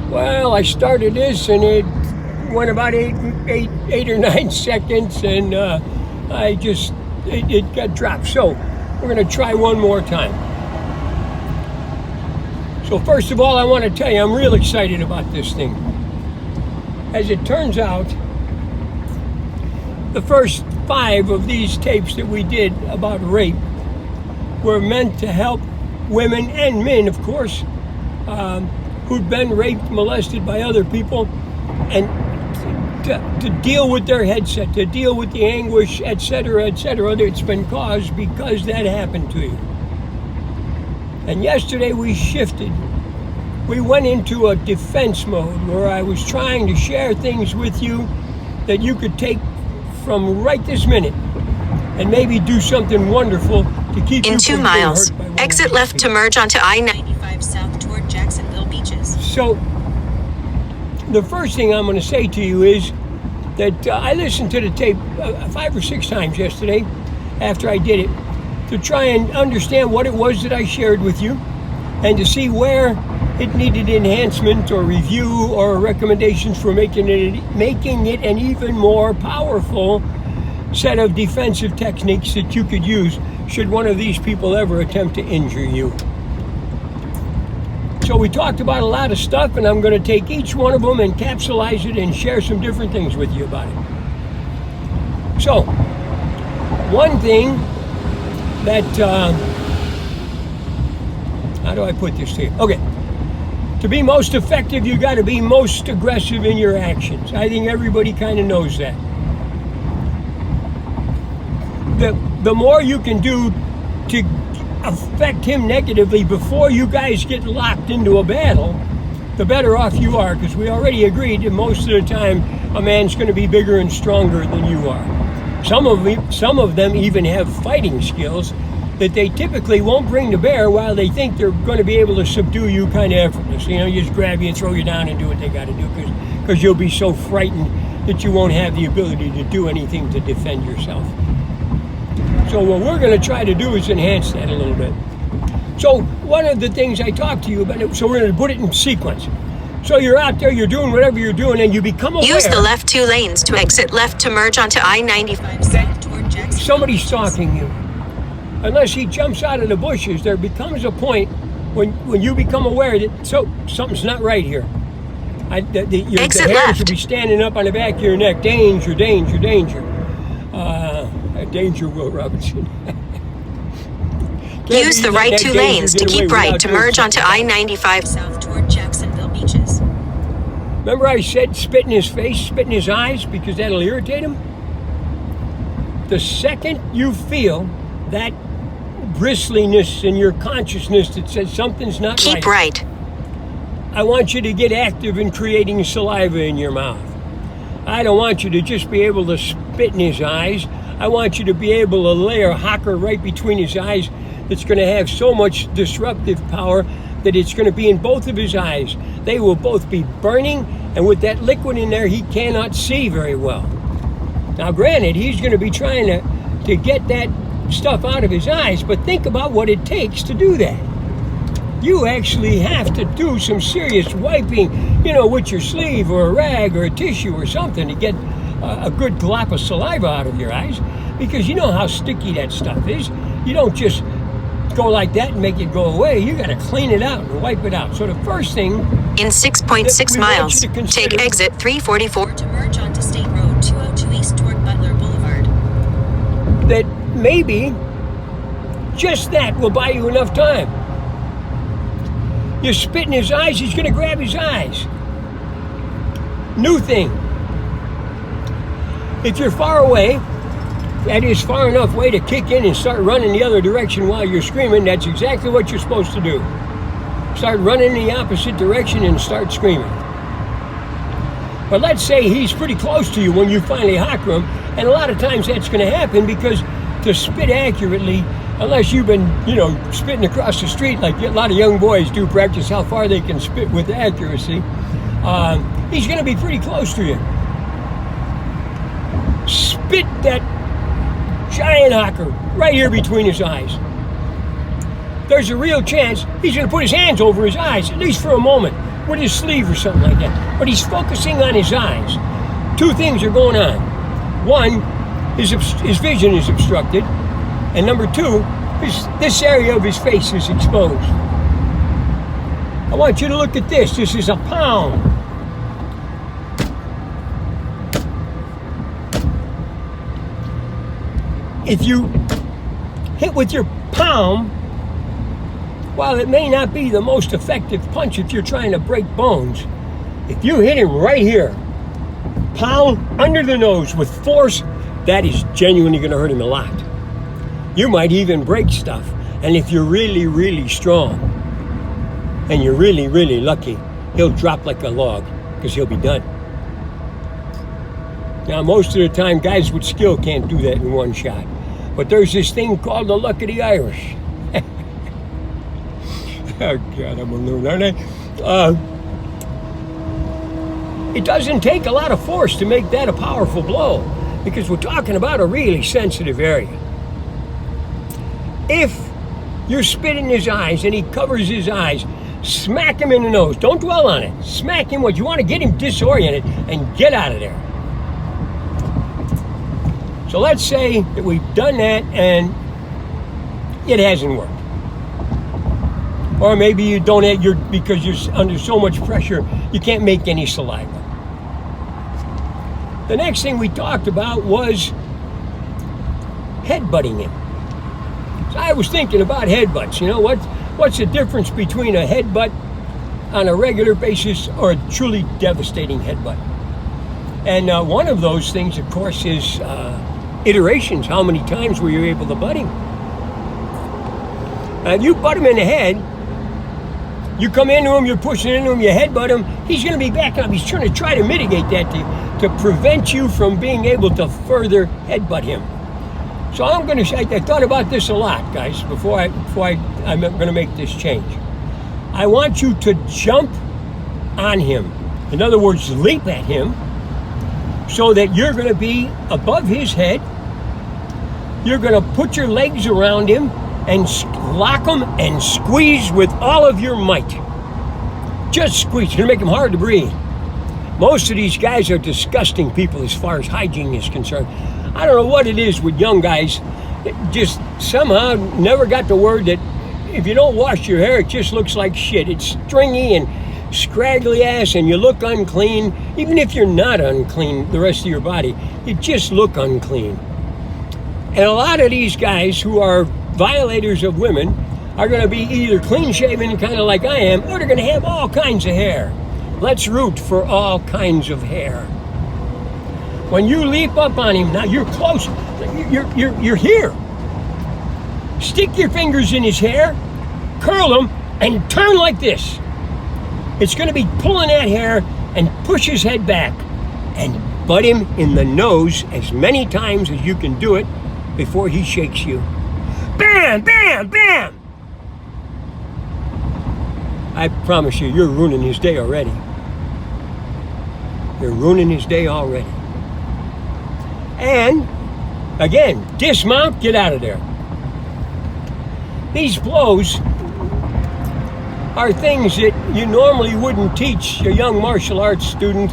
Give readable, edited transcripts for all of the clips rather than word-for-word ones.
Well, I started this and it went about eight or 9 seconds, and it got dropped. So we're going to try one more time. So first of all, I want to tell you, I'm real excited about this thing. As it turns out, the first 5 of these tapes that we did about rape were meant to help women and men, of course, who'd been raped, molested by other people, and to deal with their headset, to deal with the anguish, etc., that's been caused because that happened to you. And yesterday we shifted. We went into a defense mode where I was trying to share things with you that you could take from right this minute and maybe do something wonderful to keep you in from 2 miles. being hurt by Exit left to merge onto I-95 south toward Jacksonville Beaches. So the first thing I'm going to say to you is that I listened to the tape 5 or 6 times yesterday after I did it to try and understand what it was that I shared with you and to see where it needed enhancement or review or recommendations for making it an even more powerful set of defensive techniques that you could use should one of these people ever attempt to injure you. So we talked about a lot of stuff, and I'm going to take each one of them and capsulize it and share some different things with you about it. So, one thing that, how do I put this to you? Okay, to be most effective, you got to be most aggressive in your actions. I think everybody kind of knows that. The more you can do to affect him negatively before you guys get locked into a battle, the better off you are, because we already agreed that most of the time a man's going to be bigger and stronger than you are. Some of them even have fighting skills that they typically won't bring to bear while they think they're going to be able to subdue you kind of effortlessly. You know, just grab you and throw you down and do what they got to do because you'll be so frightened that you won't have the ability to do anything to defend yourself. So what we're going to try to do is enhance that a little bit. So one of the things I talked to you about, so we're going to put it in sequence. So you're out there, you're doing whatever you're doing, and you become aware. Use the left 2 lanes to exit left to merge onto I-95 south toward Jacksonville. Somebody's stalking you. Unless he jumps out of the bushes, there becomes a point when you become aware that something's not right here. Exit the hair left. should be standing up on the back of your neck. Danger, danger, danger. Danger, Will Robinson. Use the right 2 lanes to keep right to merge onto I-95 south toward Jacksonville Beaches. Remember I said spit in his face, spit in his eyes, because that'll irritate him? The second you feel that bristliness in your consciousness that says something's not right. Keep right. I want you to get active in creating saliva in your mouth. I don't want you to just be able to spit in his eyes. I want you to be able to lay a hocker right between his eyes that's going to have so much disruptive power that it's going to be in both of his eyes. They will both be burning, and with that liquid in there, he cannot see very well. Now, granted, he's going to be trying to get that stuff out of his eyes, but think about what it takes to do that. You actually have to do some serious wiping, with your sleeve or a rag or a tissue or something to get a good glop of saliva out of your eyes, because you know how sticky that stuff is. You don't just go like that and make it go away. You got to clean it out and wipe it out. So the first thing, in 6.6 miles, take exit 344 to merge onto State Road 202 east toward Butler Boulevard. That maybe just that will buy you enough time. You spit in his eyes, he's going to grab his eyes. New thing. If you're far away, that is far enough away to kick in and start running the other direction while you're screaming. That's exactly what you're supposed to do. Start running in the opposite direction and start screaming. But let's say he's pretty close to you when you finally hocker him, and a lot of times that's going to happen because to spit accurately, unless you've been, spitting across the street like a lot of young boys do, practice how far they can spit with accuracy, he's going to be pretty close to you. Spit that giant hocker right here between his eyes. There's a real chance he's going to put his hands over his eyes, at least for a moment. with his sleeve or something like that. But he's focusing on his eyes. Two things are going on. One, his vision is obstructed. And number two, this area of his face is exposed. I want you to look at this. This is a palm. If you hit with your palm, while it may not be the most effective punch if you're trying to break bones, if you hit him right here, palm under the nose with force, that is genuinely going to hurt him a lot. You might even break stuff. And if you're really, really strong and you're really, really lucky, he'll drop like a log because he'll be done. Now, most of the time, guys with skill can't do that in one shot. But there's this thing called the luck of the Irish. Oh, God, I'm a loon, aren't I? It doesn't take a lot of force to make that a powerful blow because we're talking about a really sensitive area. If you're spitting in his eyes and he covers his eyes, smack him in the nose. Don't dwell on it. Smack him what you want to get him disoriented and get out of there. So let's say that we've done that and it hasn't worked. Or maybe you don't have because you're under so much pressure, you can't make any saliva. The next thing we talked about was headbutting him. So I was thinking about headbutts. You know, what's the difference between a headbutt on a regular basis or a truly devastating headbutt? And one of those things, of course, is iterations. How many times were you able to butt him? If you butt him in the head, you come into him, you're pushing into him, you headbutt him, he's going to be backing up. He's trying to mitigate that to prevent you from being able to further headbutt him. So I'm going to. I thought about this a lot, guys. Before I'm going to make this change. I want you to jump on him. In other words, leap at him, so that you're going to be above his head. You're going to put your legs around him and lock him and squeeze with all of your might. Just squeeze. You're going to make him hard to breathe. Most of these guys are disgusting people as far as hygiene is concerned. I don't know what it is with young guys that just somehow never got the word that if you don't wash your hair, it just looks like shit. It's stringy and scraggly ass and you look unclean. Even if you're not unclean, the rest of your body, you just look unclean. And a lot of these guys who are violators of women are going to be either clean-shaven, kind of like I am, or they're going to have all kinds of hair. Let's root for all kinds of hair. When you leap up on him, now you're close. You're here. Stick your fingers in his hair, curl them, and turn like this. It's going to be pulling that hair and push his head back and butt him in the nose as many times as you can do it before he shakes you. Bam, bam, bam! I promise you, you're ruining his day already. You're ruining his day already. And, again, dismount, get out of there. These blows are things that you normally wouldn't teach a young martial arts student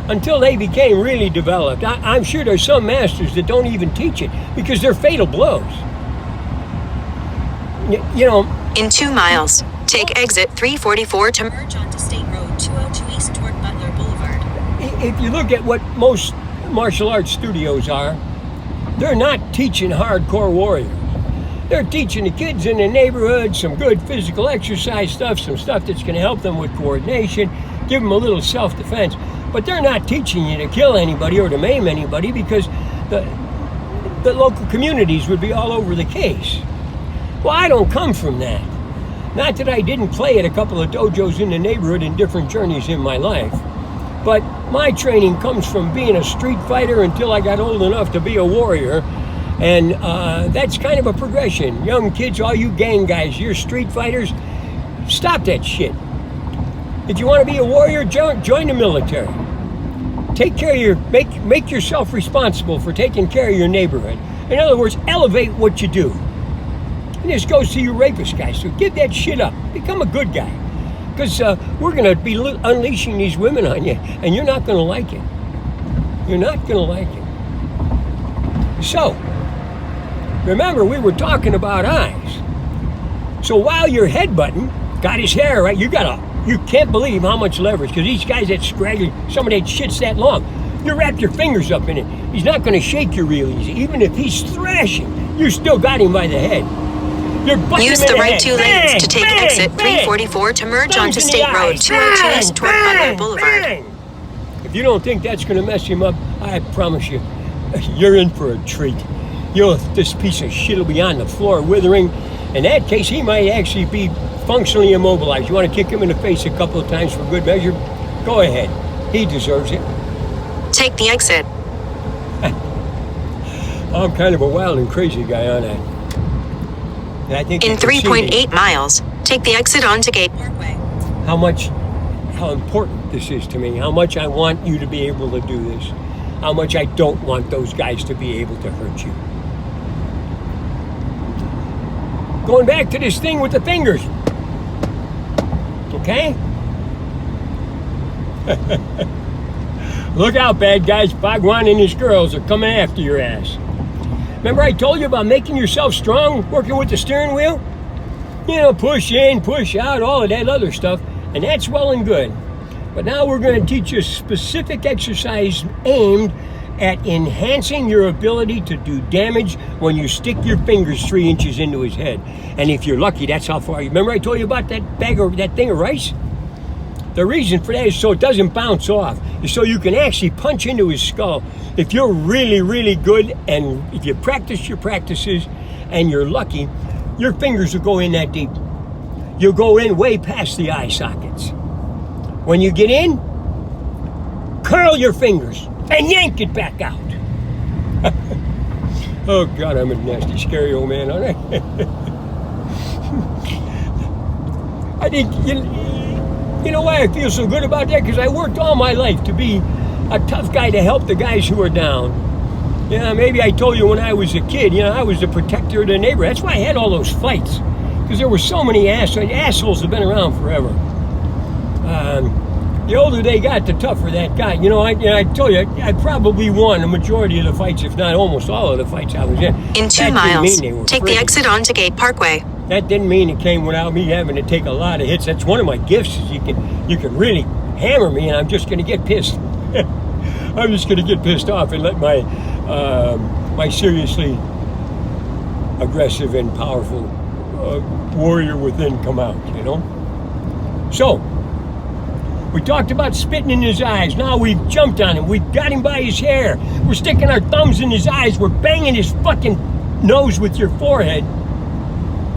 until they became really developed. I'm sure there's some masters that don't even teach it because they're fatal blows. You know, in 2 miles, take exit 344 to merge onto State Road 202 East toward Butler Boulevard. If you look at what most martial arts studios are, they're not teaching hardcore warriors. They're teaching the kids in the neighborhood some good physical exercise stuff, some stuff that's going to help them with coordination, give them a little self-defense. But they're not teaching you to kill anybody or to maim anybody because the local communities would be all over the case. Well, I don't come from that. Not that I didn't play at a couple of dojos in the neighborhood in different journeys in my life. But my training comes from being a street fighter until I got old enough to be a warrior. And that's kind of a progression. Young kids, all you gang guys, you're street fighters, stop that shit. If you want to be a warrior, join the military. Take care of your, make yourself responsible for taking care of your neighborhood. In other words, elevate what you do. And this goes to you rapist guys, so give that shit up. Become a good guy. Because we're going to be unleashing these women on you, and you're not going to like it. You're not going to like it. So, remember, we were talking about eyes. So while you're headbutting, got his hair, right? You can't believe how much leverage, because these guys that scraggly, some of that shit's that long. You wrap your fingers up in it. He's not going to shake you real easy. Even if he's thrashing, you still got him by the head. You're Use the right 2 lanes to take exit 344 to merge onto State Road 202 East toward Butler Boulevard. If you don't think that's going to mess him up, I promise you, you're in for a treat. This piece of shit will be on the floor withering. In that case, he might actually be functionally immobilized. You want to kick him in the face a couple of times for good measure? Go ahead. He deserves it. Take the exit. I'm kind of a wild and crazy guy, aren't I? And I think in 3.8 miles, take the exit onto Gate Parkway. How important this is to me, how much I want you to be able to do this, how much I don't want those guys to be able to hurt you. Going back to this thing with the fingers. Okay? Look out, bad guys. BHAGWAN and his girls are coming after your ass. Remember I told you about making yourself strong, working with the steering wheel? You know, push in, push out, all of that other stuff. And that's well and good. But now we're going to teach you a specific exercise aimed at enhancing your ability to do damage when you stick your fingers 3 inches into his head. And if you're lucky, that's how far you... Remember I told you about that thing of rice? The reason for that is so it doesn't bounce off. So you can actually punch into his skull. If you're really, really good, and if you practice your practices and you're lucky, your fingers will go in that deep. You'll go in way past the eye sockets. When you get in, curl your fingers and yank it back out. Oh God, I'm a nasty, scary old man, aren't I? I think, you know why I feel so good about that? Because I worked all my life to be a tough guy to help the guys who are down. Yeah, maybe I told you when I was a kid, I was the protector of the neighborhood. That's why I had all those fights. Because there were so many assholes have been around forever. The older they got, the tougher that got. I told you, I probably won the majority of the fights, if not almost all of the fights I was in. In 2 miles, take the exit onto Gate Parkway. That didn't mean it came without me having to take a lot of hits. That's one of my gifts, is you can really hammer me, and I'm just going to get pissed. I'm just going to get pissed off and let my seriously aggressive and powerful warrior within come out, So, we talked about spitting in his eyes. Now we've jumped on him. We've got him by his hair. We're sticking our thumbs in his eyes. We're banging his fucking nose with your forehead.